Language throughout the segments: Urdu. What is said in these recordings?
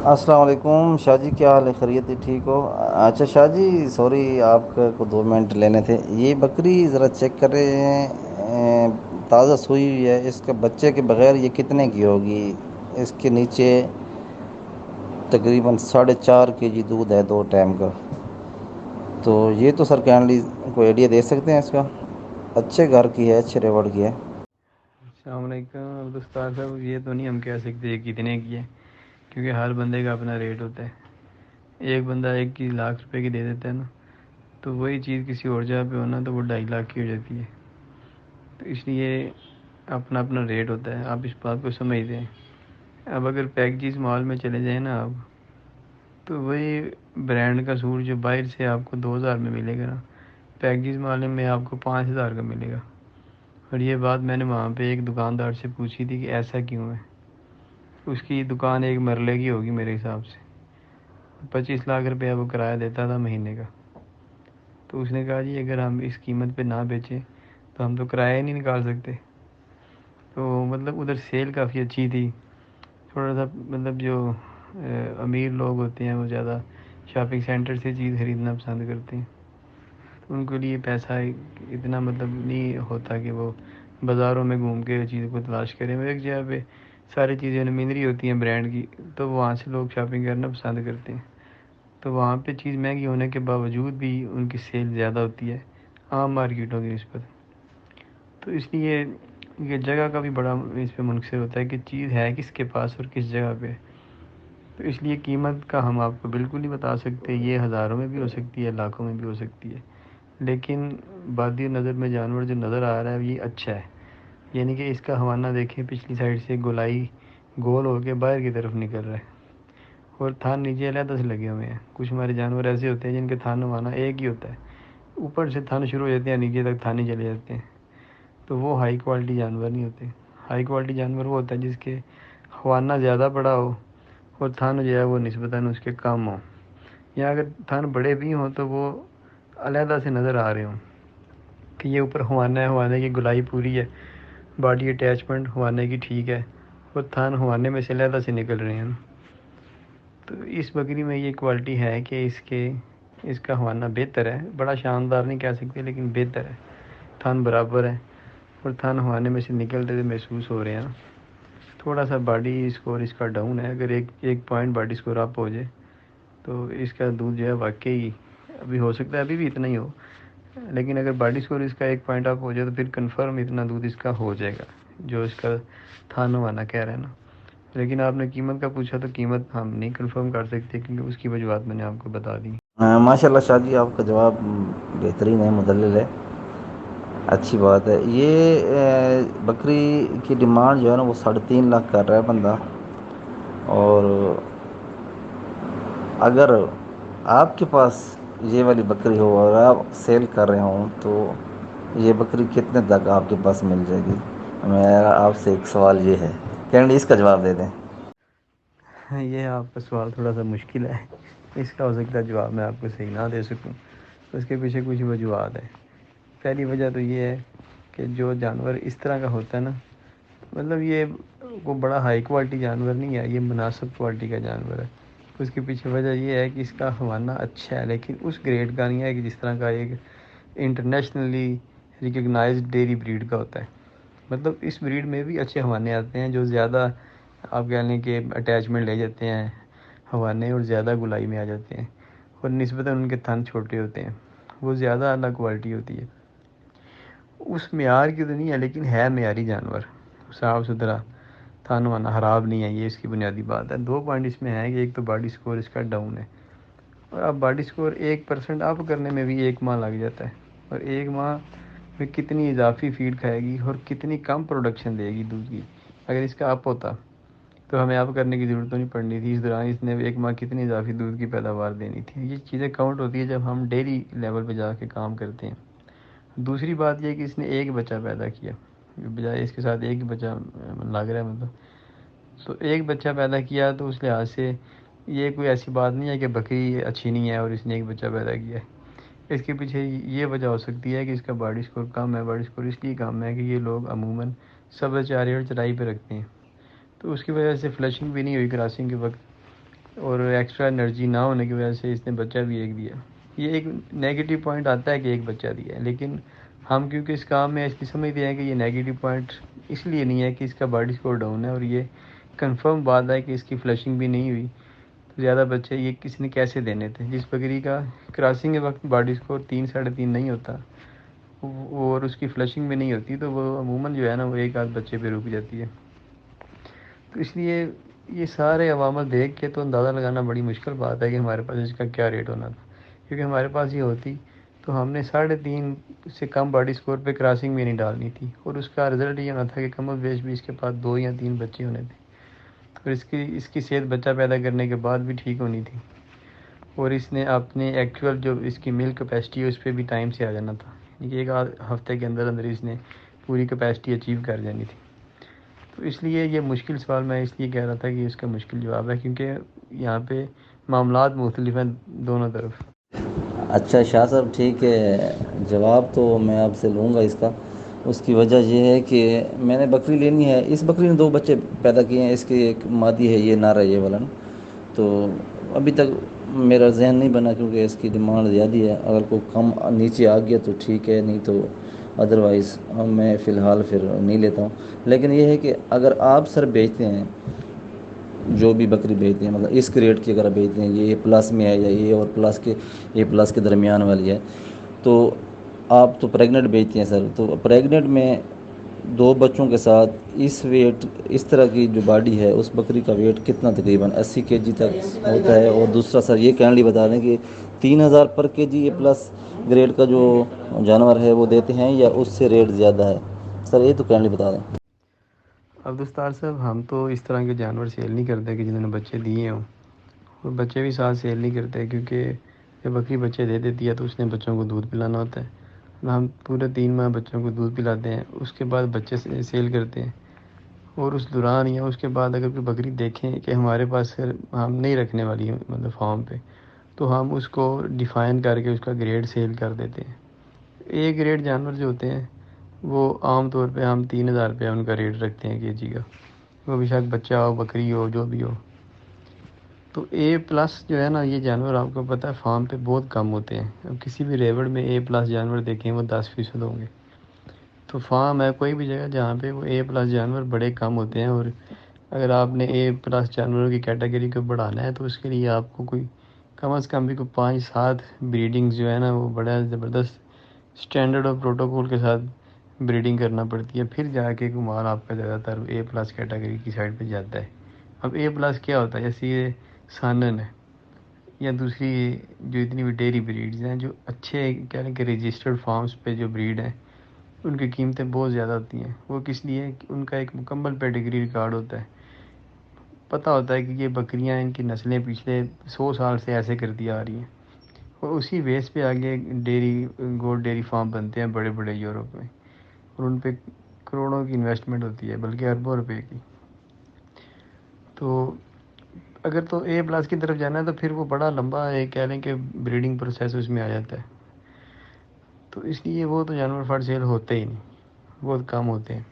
السلام علیکم شاہ جی، کیا حال ہے؟ خیریت ہے؟ ٹھیک ہو؟ اچھا شاہ جی، سوری آپ کو 2 منٹ لینے تھے. یہ بکری ذرا چیک کر رہے ہیں، تازہ سوئی ہوئی ہے. اس کے بچے کے بغیر یہ کتنے کی ہوگی؟ اس کے نیچے تقریباً 4.5 kg دودھ ہے 2 ٹائم کا. تو یہ تو سر کائنڈلی کوئی آئیڈیا دے سکتے ہیں اس کا؟ اچھے گھر کی ہے، اچھے ریوڑ کی ہے. السلام علیکم عبدالستار صاحب، یہ تو نہیں ہم کہہ سکتے یہ کتنے کی ہے، کیونکہ ہر بندے کا اپنا ریٹ ہوتا ہے. ایک بندہ 1 لاکھ روپے کی دے دیتا ہے نا، تو وہی چیز کسی اور جگہ پہ ہونا تو وہ 2.5 لاکھ کی ہو جاتی ہے. تو اس لیے اپنا اپنا ریٹ ہوتا ہے، آپ اس بات کو سمجھتے ہیں. اب اگر پیکجز مال میں چلے جائیں نا آپ، تو وہی برانڈ کا سوٹ جو باہر سے آپ کو 2,000 میں ملے گا نا، پیکجز مال میں آپ کو 5,000 کا ملے گا. اور یہ بات میں نے وہاں پہ ایک دکاندار سے پوچھی تھی کہ ایسا کیوں ہے. اس کی دکان ایک مرلے کی ہوگی میرے حساب سے، 25 لاکھ روپیہ وہ کرایہ دیتا تھا مہینے کا. تو اس نے کہا جی اگر ہم اس قیمت پہ نہ بیچیں تو ہم تو کرایہ ہی نہیں نکال سکتے. تو مطلب ادھر سیل کافی اچھی تھی. تھوڑا سا مطلب جو امیر لوگ ہوتے ہیں وہ زیادہ شاپنگ سینٹر سے چیز خریدنا پسند کرتے ہیں. تو ان کے لیے پیسہ اتنا مطلب نہیں ہوتا کہ وہ بازاروں میں گھوم کے چیزوں کو تلاش کریں. وہ ایک جگہ پہ ساری چیزیں ملری ہوتی ہیں برانڈ کی، تو وہاں سے لوگ شاپنگ کرنا پسند کرتے ہیں. تو وہاں پہ چیز مہنگی ہونے کے باوجود بھی ان کی سیل زیادہ ہوتی ہے عام مارکیٹوں کی نسبت. تو اس لیے یہ جگہ کا بھی بڑا اس پہ منحصر ہوتا ہے کہ چیز ہے کس کے پاس اور کس جگہ پہ. تو اس لیے قیمت کا ہم آپ کو بالکل نہیں بتا سکتے. یہ ہزاروں میں بھی ہو سکتی ہے، لاکھوں میں بھی ہو سکتی ہے. لیکن بادی نظر میں جانور جو نظر آ رہا ہے یہ اچھا ہے. یعنی کہ اس کا حوالہ دیکھیں، پچھلی سائڈ سے گولائی گول ہو کے باہر کی طرف نکل رہا ہے، اور تھان نیچے علیحدہ سے لگے ہوئے ہیں. کچھ ہمارے جانور ایسے ہوتے ہیں جن کے تھان نمانا ایک ہی ہوتا ہے، اوپر سے تھن شروع ہو جاتے ہیں نیچے تک تھانے چلے جاتے ہیں. تو وہ ہائی کوالٹی جانور نہیں ہوتے. ہائی کوالٹی جانور وہ ہوتا ہے جس کے خوانا زیادہ بڑا ہو اور تھن جو ہے وہ نسبتاً اس کے کم ہو، یا اگر تھن بڑے بھی ہوں تو وہ علیحدہ سے نظر آ رہے ہوں کہ یہ اوپر ہوانا ہے، ہوانے کی گلائی پوری ہے، باڈی اٹیچمنٹ ہوانے کی ٹھیک ہے، اور تھن ہوانے میں سے علیحدہ سے نکل رہے ہیں. تو اس بکری میں یہ کوالٹی ہے کہ اس کا ہوانا بہتر ہے. بڑا شاندار نہیں کہہ سکتے لیکن بہتر ہے. تھن برابر ہے اور تھن ہوانے میں سے نکلتے ہوئے محسوس ہو رہے ہیں. تھوڑا سا باڈی اسکور اس کا ڈاؤن ہے. اگر ایک پوائنٹ باڈی اسکور اپ ہو جائے تو اس کا دودھ جو ہے واقعی ابھی ہو سکتا ہے ابھی بھی اتنا ہی ہو، لیکن اگر باڈی اسکور اس کا ایک پوائنٹ اپ ہو جائے تو پھر کنفرم اتنا دودھ اس کا ہو جائے گا جو اس کا تھن ہوانا کہہ رہے ہیں نا. لیکن آپ نے قیمت کا پوچھا تو قیمت ہم نہیں کنفرم کر سکتے کیونکہ اس کی وجوہات میں نے آپ کو بتا دی. ماشاء اللہ شاہ جی، آپ کا جواب بہترین ہے، مدلل ہے، اچھی بات ہے. یہ بکری کی ڈیمانڈ جو ہے نا وہ 3.5 لاکھ کر رہا ہے بندہ. اور اگر آپ کے پاس یہ والی بکری ہو اور آپ سیل کر رہے ہوں تو یہ بکری کتنے تک آپ کے پاس مل جائے گی؟ میرا آپ سے ایک سوال یہ ہے، کینڈی اس کا جواب دے دیں. یہ آپ کا سوال تھوڑا سا مشکل ہے، اس کا ہو سکتا ہے جواب میں آپ کو صحیح نہ دے سکوں. اس کے پیچھے کچھ وجوہات ہیں. پہلی وجہ تو یہ ہے کہ جو جانور اس طرح کا ہوتا ہے نا، مطلب یہ وہ بڑا ہائی کوالٹی جانور نہیں ہے، یہ مناسب کوالٹی کا جانور ہے. اس کے پیچھے وجہ یہ ہے کہ اس کا ہوانا اچھا ہے، لیکن اس گریڈ کا نہیں ہے کہ جس طرح کا ایک انٹرنیشنلی ریکگنائزڈ ڈیری بریڈ کا ہوتا ہے. مطلب اس بریڈ میں بھی اچھے ہوانے آتے ہیں جو زیادہ آپ کہہ لیں کہ اٹیچمنٹ لے جاتے ہیں ہوانے اور زیادہ گلائی میں آ جاتے ہیں، اور نسبتاً ان کے تھن چھوٹے ہوتے ہیں. وہ زیادہ اعلیٰ کوالٹی ہوتی ہے. اس معیار کی تو نہیں ہے لیکن ہے معیاری جانور، صاف ستھرا تھن وانا خراب نہیں ہے. یہ اس کی بنیادی بات ہے. 2 پوائنٹ اس میں ہے کہ ایک تو باڈی اسکور اس کا ڈاؤن ہے، اور اب باڈی اسکور 1% اپ کرنے میں بھی 1 ماہ لگ جاتا ہے. اور 1 ماہ میں کتنی اضافی فیڈ کھائے گی اور کتنی کم پروڈکشن دے گی دودھ کی. اگر اس کا اپ ہوتا تو ہمیں اب کرنے کی ضرورت نہیں پڑنی تھی. اس دوران اس نے 1 ماہ کتنی اضافی دودھ کی پیداوار دینی تھی. یہ چیزیں کاؤنٹ ہوتی ہے جب ہم ڈیری لیول پہ جا کے کام کرتے ہیں. دوسری بات یہ کہ اس نے ایک بچہ پیدا کیا، بجائے اس کے ساتھ ایک بچہ لگ رہا ہے. مطلب تو ایک بچہ پیدا کیا تو اس لحاظ سے یہ کوئی ایسی بات نہیں ہے کہ بکری اچھی نہیں ہے اور اس نے ایک بچہ پیدا کیا ہے. اس کے پیچھے یہ وجہ ہو سکتی ہے کہ اس کا باڈی اسکور کم ہے. باڈی اسکور اس لیے کم ہے کہ یہ لوگ عموماً سبز چارے اور چرائی پہ رکھتے ہیں، تو اس کی وجہ سے فلشنگ بھی نہیں ہوئی کراسنگ کے وقت. اور ایکسٹرا انرجی نہ ہونے کی وجہ سے اس نے بچہ بھی ایک دیا. یہ ایک نیگیٹو پوائنٹ آتا ہے کہ ایک بچہ دیا ہے، لیکن ہم کیونکہ اس کام میں اس لیے سمجھتے ہیں کہ یہ نیگیٹو پوائنٹ اس لیے نہیں ہے کہ اس کا باڈی اسکور ڈاؤن ہے، اور یہ کنفرم بات ہے کہ اس کی فلشنگ بھی نہیں ہوئی. تو زیادہ بچے یہ کسی نے کیسے دینے تھے؟ جس بکری کا کراسنگ کے وقت باڈی اسکور 3 ساڑھے 3 نہیں ہوتا اور اس کی فلشنگ بھی نہیں ہوتی، تو وہ عموماً جو ہے نا وہ ایک آدھ بچے پہ رک جاتی ہے. تو اس لیے یہ سارے عوامل دیکھ کے تو اندازہ لگانا بڑی مشکل بات ہے کہ ہمارے پاس اس کا کیا ریٹ ہونا تھا. کیونکہ ہمارے پاس یہ ہوتی تو ہم نے 3.5 سے کم باڈی اسکور پہ کراسنگ بھی نہیں ڈالنی تھی، اور اس کا رزلٹ یہ ہونا تھا کہ کم و بیش بھی اس کے پاس 2 یا 3 بچے ہونے تھے. اور اس کی صحت بچہ پیدا کرنے کے بعد بھی ٹھیک ہونی تھی، اور اس نے اپنے ایکچوئل جو اس کی ملک کیپیسٹی ہے اس پہ بھی ٹائم سے آ جانا تھا. ایک آدھ ہفتے کے اندر اندر اس نے پوری کیپیسٹی اچیو کر جانی تھی. تو اس لیے یہ مشکل سوال میں اس لیے کہہ رہا تھا کہ اس کا مشکل جواب ہے، کیونکہ یہاں پہ معاملات مختلف ہیں دونوں طرف. اچھا شاہ صاحب ٹھیک ہے، جواب تو میں آپ سے لوں گا اس کا. اس کی وجہ یہ ہے کہ میں نے بکری لینی ہے. اس بکری نے 2 بچے پیدا کیے ہیں. اس کی ایک مادی ہے، یہ نارا یہ والا نا. تو ابھی تک میرا ذہن نہیں بنا کیونکہ اس کی ڈیمانڈ زیادہ ہے. اگر کوئی کم نیچے آ گیا تو ٹھیک ہے، نہیں تو ادروائز میں فی الحال پھر نہیں لیتا ہوں. لیکن یہ ہے کہ اگر آپ سر بیچتے ہیں جو بھی بکری بیچتے ہیں، مطلب اس کریٹ کی اگر بیچتے ہیں، یہ پلس میں ہے یا یہ اور پلس کے یہ پلس کے درمیان والی ہے، تو آپ تو پریگننٹ بیچتے ہیں سر. تو پریگننٹ میں 2 بچوں کے ساتھ اس ویٹ اس طرح کی جو باڈی ہے اس بکری کا ویٹ کتنا تقریباً 80 کے جی تک ہوتا ہے. اور دوسرا سر یہ کائنڈلی بتا دیں کہ 3000 پر کے جی یہ پلس گریڈ کا جو جانور ہے وہ دیتے ہیں یا اس سے ریٹ زیادہ ہے سر؟ یہ تو کائنڈلی بتا دیں. اب دستار صاحب، ہم تو اس طرح کے جانور سیل نہیں کرتے کہ جنہوں نے بچے دیے ہوں، اور بچے بھی ساتھ سیل نہیں کرتے، کیونکہ جب بکری بچے دے دیتی ہے تو اس نے بچوں کو دودھ پلانا ہوتا ہے. ہم پورے 3 ماہ بچوں کو دودھ پلاتے ہیں، اس کے بعد بچے سیل کرتے ہیں. اور اس دوران یا اس کے بعد اگر کوئی بکری دیکھیں کہ ہمارے پاس ہم نہیں رکھنے والی ہیں مطلب فارم پہ، تو ہم اس کو ڈیفائن کر کے اس کا گریڈ سیل کر دیتے ہیں. ایک گریڈ جانور جو ہوتے ہیں وہ عام طور پہ ہم 3000 روپیہ ان کا ریٹ رکھتے ہیں کے جی کا. وہ بھی شاید بچہ ہو، بکری ہو، جو بھی ہو. تو اے پلس جو ہے نا یہ جانور آپ کو پتہ ہے فارم پہ بہت کم ہوتے ہیں. اب کسی بھی ریوڑ میں اے پلس جانور دیکھیں وہ 10% ہوں گے. تو فارم ہے کوئی بھی جگہ جہاں پہ وہ اے پلس جانور بڑے کم ہوتے ہیں. اور اگر آپ نے اے پلس جانوروں کی کیٹیگری کو بڑھانا ہے تو اس کے لیے آپ کو کوئی کم از کم بھی کوئی 5-7 بریڈنگز جو ہے نا وہ بڑا زبردست اسٹینڈرڈ اور پروٹوکول کے ساتھ بریڈنگ کرنا پڑتی ہے. پھر جا کے مال آپ کا زیادہ تر اے پلس کیٹیگری کی سائڈ پہ جاتا ہے. اب اے پلس کیا ہوتا ہے؟ جیسے یہ سانن ہے یا دوسری جو اتنی بھی ڈیری بریڈز ہیں جو اچھے کہہ لیں کہ رجسٹرڈ فارمز پہ جو بریڈ ہیں ان کی قیمتیں بہت زیادہ ہوتی ہیں. وہ کس لیے؟ کہ ان کا ایک مکمل پیڈگری ریکارڈ ہوتا ہے. پتہ ہوتا ہے کہ یہ بکریاں ان کی نسلیں پچھلے 100 سال سے ایسے کرتی آ رہی ہیں، اور اسی بیس پہ آگے گوڈ ڈیری فارم بنتے ہیں بڑے بڑے یورپ میں، اور ان پہ کروڑوں کی انویسٹمنٹ ہوتی ہے، بلکہ اربوں روپے کی. تو اگر تو اے پلس کی طرف جانا ہے تو پھر وہ بڑا لمبا کہہ لیں کہ بریڈنگ پروسیس اس میں آ جاتا ہے. تو اس لیے وہ تو جانور فار سیل ہوتے ہی نہیں، بہت کم ہوتے ہیں.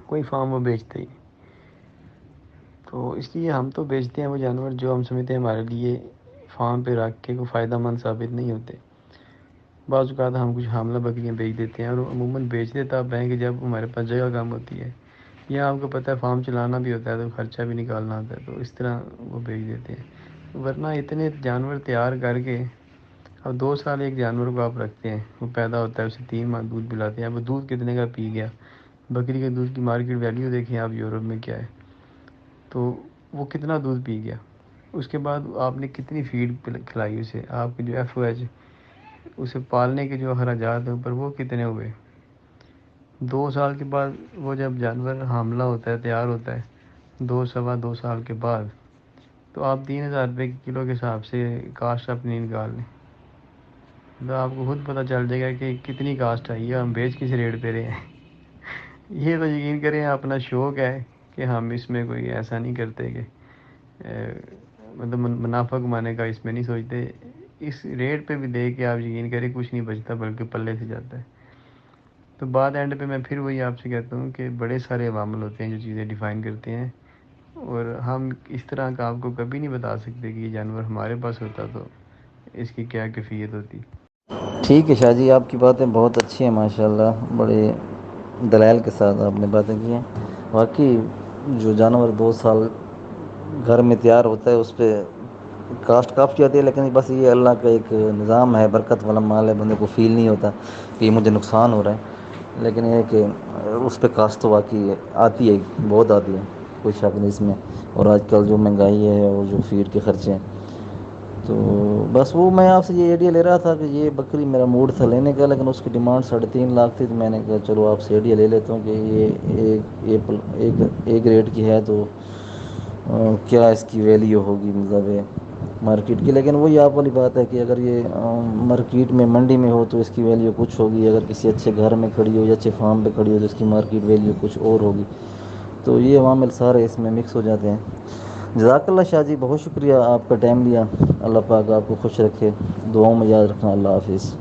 کوئی فارم وہ بیچتا ہی نہیں. تو اس لیے ہم تو بیچتے ہیں وہ جانور جو ہم سمجھتے ہیں ہمارے لیے فارم پہ رکھ کے کوئی فائدہ مند ثابت نہیں ہوتے. بعض اوقات ہم کچھ حاملہ بکریاں بیچ دیتے ہیں، اور عموماً بیچ دیتا آپ ہیں کہ جب ہمارے پاس جگہ کم ہوتی ہے یا آپ کو پتہ ہے فارم چلانا بھی ہوتا ہے تو خرچہ بھی نکالنا ہوتا ہے، تو اس طرح وہ بیچ دیتے ہیں. ورنہ اتنے جانور تیار کر کے اب 2 سال ایک جانور کو آپ رکھتے ہیں، وہ پیدا ہوتا ہے، اسے 3 ماہ دودھ پلاتے ہیں. اب وہ دودھ کتنے کا پی گیا؟ بکری کے دودھ کی مارکیٹ ویلیو دیکھیں آپ یورپ میں کیا ہے. تو وہ کتنا دودھ پی گیا؟ اس کے بعد آپ نے کتنی فیڈ کھلائی اسے؟ آپ کے جو ایف او ایچ اسے پالنے کے جو اخراجات ہیں اوپر وہ کتنے ہوئے؟ 2 سال کے بعد وہ جب جانور حاملہ ہوتا ہے، تیار ہوتا ہے، 2 سوا 2 سال کے بعد، تو آپ 3000 روپے کلو کے حساب سے کاسٹ اپنی نکال لیں. تو آپ کو خود پتہ چل جائے گا کہ کتنی کاسٹ آئی ہے، ہم بیچ کس ریٹ پہ رہے ہیں. یہ تو یقین کریں اپنا شوق ہے کہ ہم اس میں کوئی ایسا نہیں کرتے کہ مطلب منافع کمانے کا اس میں نہیں سوچتے. اس ریٹ پہ بھی دے کے آپ یقین کریں کچھ نہیں بچتا بلکہ پلے سے جاتا ہے. تو بعد اینڈ پہ میں پھر وہی آپ سے کہتا ہوں کہ بڑے سارے عوامل ہوتے ہیں جو چیزیں ڈیفائن کرتے ہیں، اور ہم اس طرح کا آپ کو کبھی نہیں بتا سکتے کہ یہ جانور ہمارے پاس ہوتا تو اس کی کیا کیفیت ہوتی۔ ٹھیک ہے شاہ جی، آپ کی باتیں بہت اچھی ہیں ماشاءاللہ، بڑے دلائل کے ساتھ آپ نے باتیں کی ہیں۔ واقعی جو جانور 2 سال گھر میں تیار ہوتا ہے اس پہ کاسٹ کافی آتی ہے، لیکن بس یہ اللہ کا ایک نظام ہے، برکت والا مال ہے، بندے کو فیل نہیں ہوتا کہ مجھے نقصان ہو رہا ہے، لیکن یہ ہے کہ اس پہ کاسٹ تو واقعی آتی ہے، بہت آتی ہے، کوئی شک نہیں اس میں۔ اور آج کل جو مہنگائی ہے اور جو فیڈ کے خرچے ہیں، تو بس وہ میں آپ سے یہ ایڈیا لے رہا تھا کہ یہ بکری میرا موڈ تھا لینے کا، لیکن اس کی ڈیمانڈ 3.5 لاکھ تھی، تو میں نے کہا چلو آپ سے ایڈیا لے لیتا ہوں کہ یہ ایک ریٹ کی ہے تو کیا اس کی ویلیو ہوگی مطلب مارکیٹ کی۔ لیکن وہی آپ والی بات ہے کہ اگر یہ مارکیٹ میں منڈی میں ہو تو اس کی ویلیو کچھ ہوگی، اگر کسی اچھے گھر میں کھڑی ہو یا اچھے فارم پہ کھڑی ہو تو اس کی مارکیٹ ویلیو کچھ اور ہوگی، تو یہ عوامل سارے اس میں مکس ہو جاتے ہیں۔ جزاک اللہ شاہ جی، بہت شکریہ، آپ کا ٹائم لیا، اللہ پاک آپ کو خوش رکھے، دعاؤں میں یاد رکھنا، اللہ حافظ۔